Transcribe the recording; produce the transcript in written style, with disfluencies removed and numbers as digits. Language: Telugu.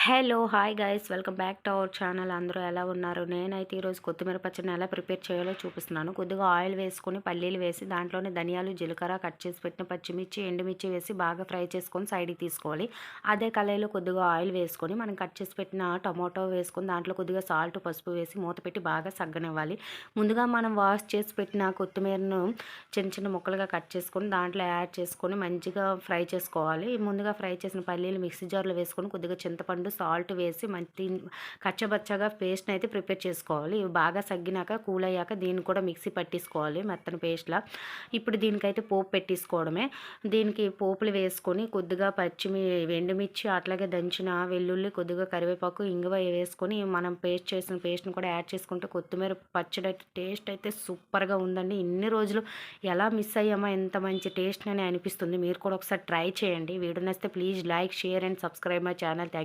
Hello hi guys welcome back to our channel. అందరూ ఎలా ఉన్నారు? నేనైతే ఈరోజు కొత్తిమీర పచ్చడిని ఎలా ప్రిపేర్ చేయాలో చూపిస్తున్నాను. కొద్దిగా ఆయిల్ వేసుకొని పల్లీలు వేసి దాంట్లోనే ధనియాలు జీలకర్ర కట్ చేసి పెట్టిన పచ్చిమిర్చి ఎండుమిర్చి వేసి బాగా ఫ్రై చేసుకొని సైడ్కి తీసుకోవాలి. అదే కళాయిలో కొద్దిగా ఆయిల్ వేసుకొని మనం కట్ చేసి పెట్టిన టమాటో వేసుకొని దాంట్లో కొద్దిగా సాల్ట్ పసుపు వేసి మూత పెట్టి బాగా సగ్గనివ్వాలి. ముందుగా మనం వాష్ చేసి పెట్టిన కొత్తిమీరను చిన్న చిన్న ముక్కలుగా కట్ చేసుకొని దాంట్లో యాడ్ చేసుకొని మంచిగా ఫ్రై చేసుకోవాలి. ముందుగా ఫ్రై చేసిన పల్లీలు మిక్సీ జార్లో వేసుకొని కొద్దిగా చింతపండు సాల్ట్ వేసి మంచి కచ్చబచ్చగా పేస్ట్ని అయితే ప్రిపేర్ చేసుకోవాలి. ఇవి బాగా సగ్గినాక కూల్ అయ్యాక దీన్ని కూడా మిక్సీ పట్టేసుకోవాలి మెత్తని పేస్ట్లా. ఇప్పుడు దీనికైతే పోపు పెట్టేసుకోవడమే. దీనికి పోపులు వేసుకొని కొద్దిగా ఎండుమిర్చి అట్లాగే దంచిన వెల్లుల్లి కొద్దిగా కరివేపాకు ఇంగువ వేసుకొని మనం పేస్ట్ చేసిన పేస్ట్ని కూడా యాడ్ చేసుకుంటే కొత్తిమీర పచ్చడి టేస్ట్ అయితే సూపర్గా ఉందండి. ఇన్ని రోజులు ఎలా మిస్ అయ్యామా ఎంత మంచి టేస్ట్ అని అనిపిస్తుంది. మీరు కూడా ఒకసారి ట్రై చేయండి. వీడియో నచ్చితే please like share and subscribe my channel. Thank